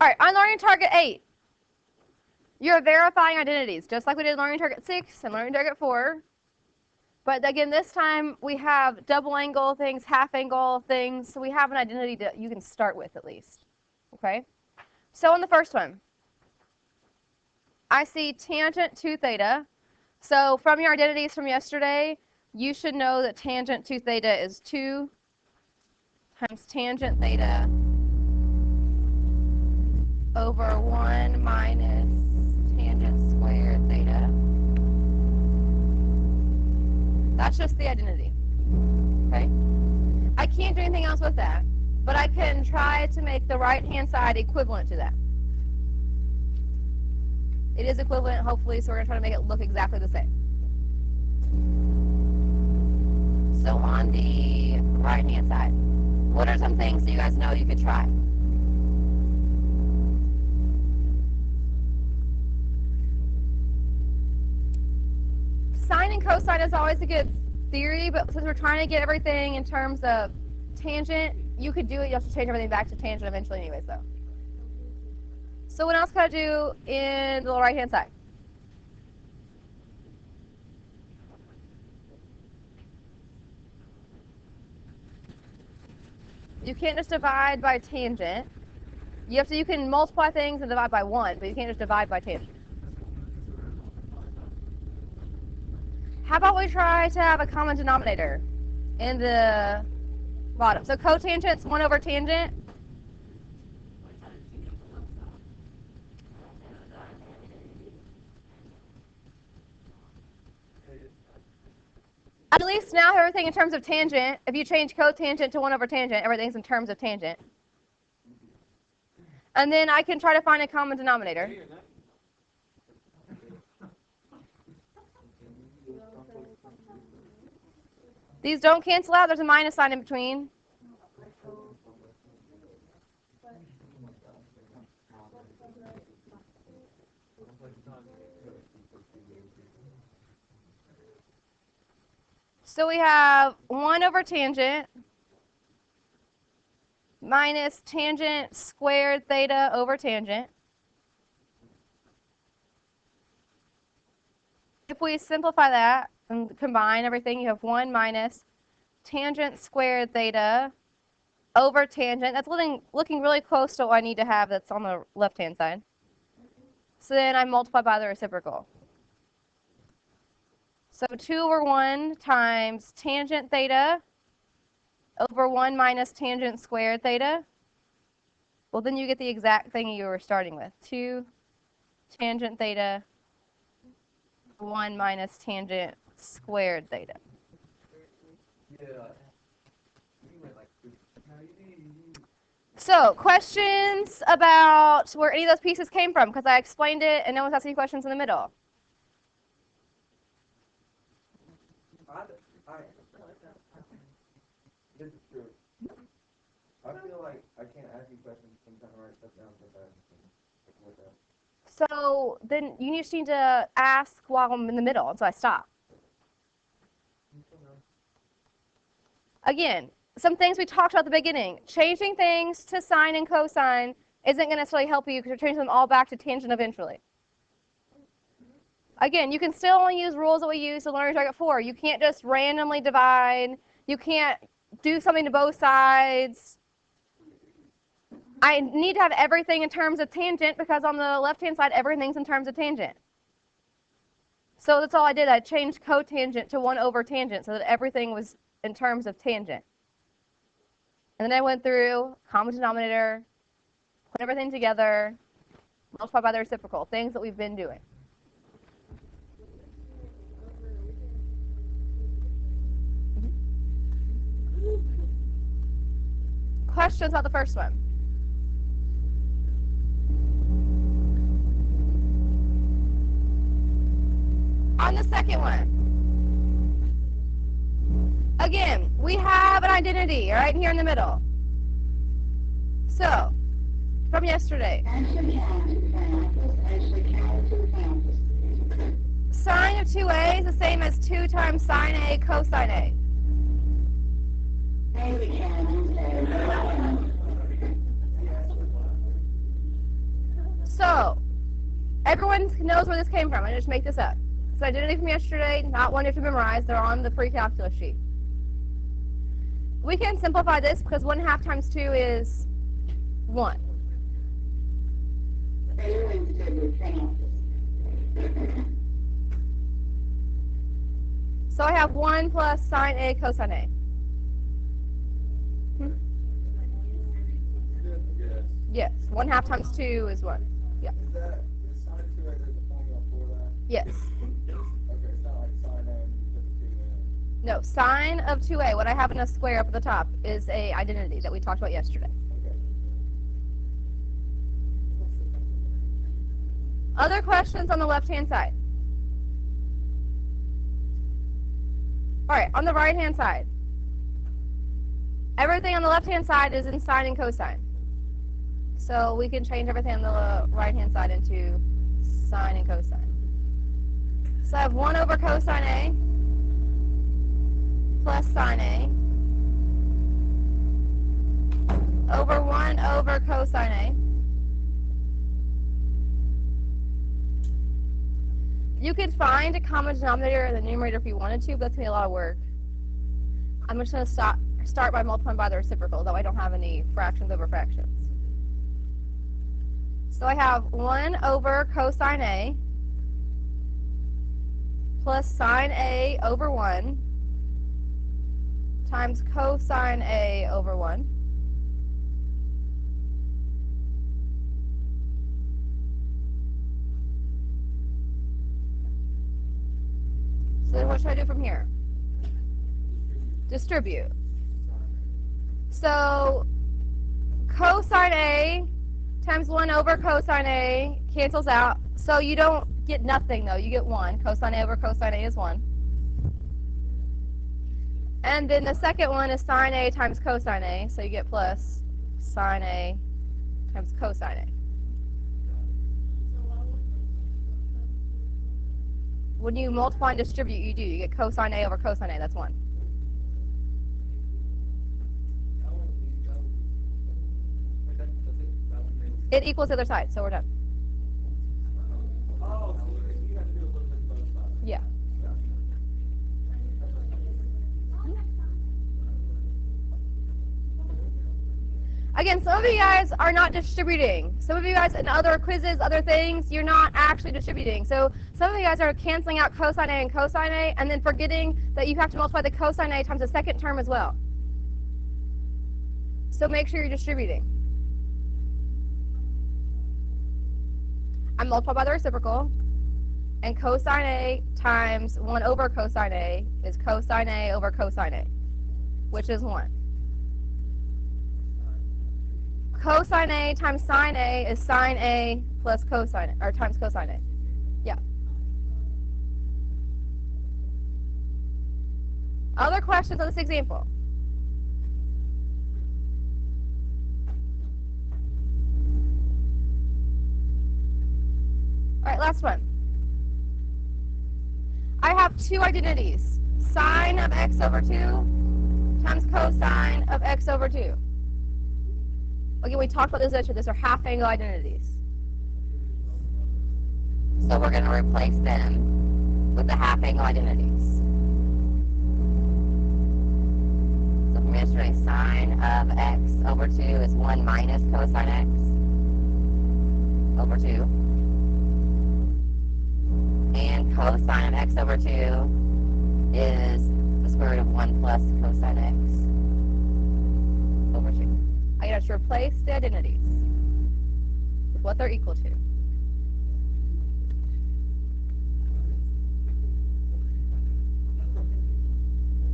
All right, on learning target 8, you're verifying identities, just like we did in learning target 6 and learning target 4. But again, this time we have double angle things, half angle things, so we have an identity that you can start with at least. Okay? So on the first one, I see tangent 2 theta. So from your identities from yesterday, you should know that tangent 2 theta is 2 times tangent theta over 1 minus tangent squared theta. That's just the identity. Okay? I can't do anything else with that, but I can try to make the right-hand side equivalent to that. It is equivalent, hopefully, so we're going to try to make it look exactly the same. So on the right-hand side, what are some things that you guys know you could try? Sine and cosine is always a good theory, but since we're trying to get everything in terms of tangent, you could do it. You have to change everything back to tangent eventually anyways, though. So what else could I do in the right-hand side? You can't just divide by tangent. You can multiply things and divide by 1, but you can't just divide by tangent. How about we try to have a common denominator in the bottom? So cotangent's 1 over tangent. At least now everything in terms of tangent, if you change cotangent to 1 over tangent, everything's in terms of tangent. And then I can try to find a common denominator. These don't cancel out. There's a minus sign in between. So we have 1 over tangent minus tangent squared theta over tangent. If we simplify that and combine everything, you have 1 minus tangent squared theta over tangent. That's looking really close to what I need to have that's on the left-hand side. So then I multiply by the reciprocal. So 2 over 1 times tangent theta over 1 minus tangent squared theta. Well, then you get the exact thing you were starting with. 2 tangent theta 1 minus tangent squared theta. So, questions about where any of those pieces came from? Because I explained it and no one's asking questions in the middle. This is true. I feel like I can't ask you questions sometimes I write stuff down so fast. So then you just need to ask while I'm in the middle, so I stop. Again, some things we talked about at the beginning. Changing things to sine and cosine isn't going to necessarily help you because you're changing them all back to tangent eventually. Again, you can still only use rules that we use to learn target 4. You can't just randomly divide. You can't do something to both sides. I need to have everything in terms of tangent because on the left-hand side, everything's in terms of tangent. So that's all I did. I changed cotangent to 1 over tangent so that everything was in terms of tangent. And then I went through common denominator, put everything together, multiply by the reciprocal, things that we've been doing. Questions about the first one? On the second one, again, we have an identity right here in the middle. So, from yesterday, sine of 2a is the same as 2 times sine a cosine a. So, everyone knows where this came from. I just make this up. It's identity from yesterday, not one you have to memorize. They're on the pre-calculus sheet. We can simplify this because 1/2 times 2 is 1. So I have 1 plus sine A cosine A. Yes. 1/2 times 2 is 1. Yeah. Is sine 2A, there's a formula for that? Yes. Okay, it's not like sine A and you put the 2 in. No, sine of 2A, what I have in a square up at the top, is a identity that we talked about yesterday. Okay. Other questions on the left-hand side? All right, on the right-hand side. Everything on the left-hand side is in sine and cosine. So we can change everything on the right-hand side into sine and cosine. So I have 1 over cosine A plus sine A over 1 over cosine A. You could find a common denominator in the numerator if you wanted to, but that's going to be a lot of work. I'm just going to start by multiplying by the reciprocal, though I don't have any fractions over fractions. So I have 1 over cosine A plus sine A over 1 times cosine A over 1. So then what should I do from here? Distribute. So cosine A times 1 over cosine A cancels out. So you don't get nothing, though. You get 1. Cosine A over cosine A is 1. And then the second one is sine A times cosine A. So you get plus sine A times cosine A. When you multiply and distribute, you do. You get cosine A over cosine A. That's 1. It equals the other side, so we're done. Oh, so you have to do a little bit of both sides. Yeah. Again, some of you guys are not distributing. Some of you guys in other quizzes, other things, you're not actually distributing. So some of you guys are canceling out cosine A and cosine A and then forgetting that you have to multiply the cosine A times the second term as well. So make sure you're distributing. I multiply by the reciprocal, and cosine A times 1 over cosine A is cosine A over cosine A, which is 1. Cosine A times sine A is sine A plus cosine A, or times cosine A. Yeah. Other questions on this example? All right, last one. I have 2 identities. Sine of x over 2 times cosine of x over 2. Again, we talked about this yesterday. These are half-angle identities. So we're going to replace them with the half-angle identities. So from yesterday, sine of x over 2 is 1 minus cosine x over 2. And cosine of x over 2 is the square root of 1 plus cosine x over 2. I have to replace the identities with what they're equal to.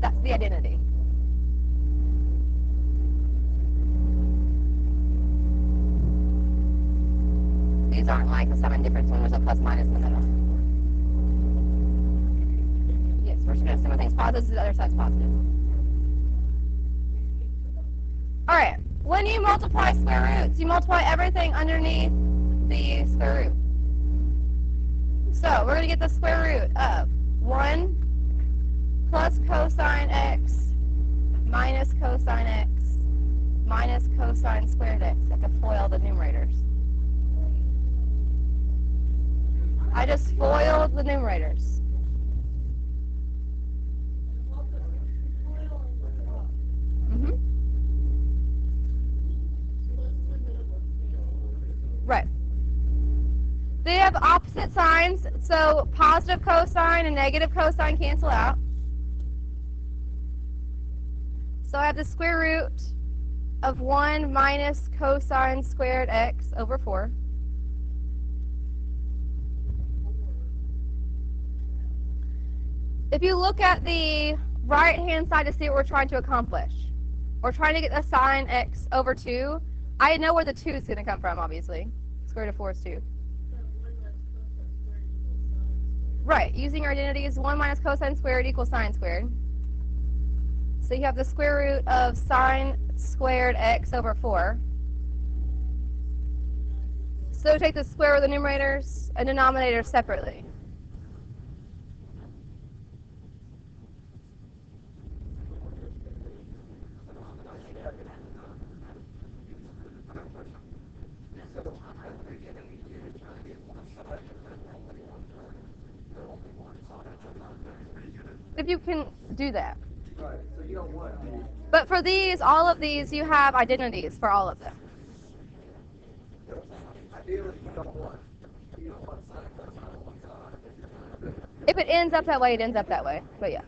That's the identity. These aren't like the sum and difference when there's a plus minus in the middle. Yes, we're just going to assume everything's positive, the other side's positive. All right. When you multiply square roots, you multiply everything underneath the square root. So we're going to get the square root of 1 plus cosine x minus cosine x minus cosine squared x. I have to FOIL the numerators. I just FOILed the numerators. Mm-hmm. Right. They have opposite signs, so positive cosine and negative cosine cancel out. So I have the square root of 1 minus cosine squared x over 4. If you look at the right-hand side to see what we're trying to accomplish, we're trying to get the sine x over 2. I know where the 2 is going to come from, obviously. Square root of 4 is 2. Right, using our identities, 1 minus cosine squared equals sine squared. So you have the square root of sine squared x over 4. So take the square root of the numerators and denominators separately. If you can do that. Right, so you don't want to. But for these, all of these, you have identities for all of them. Ideally, you don't want If it ends up that way, it ends up that way. But yeah.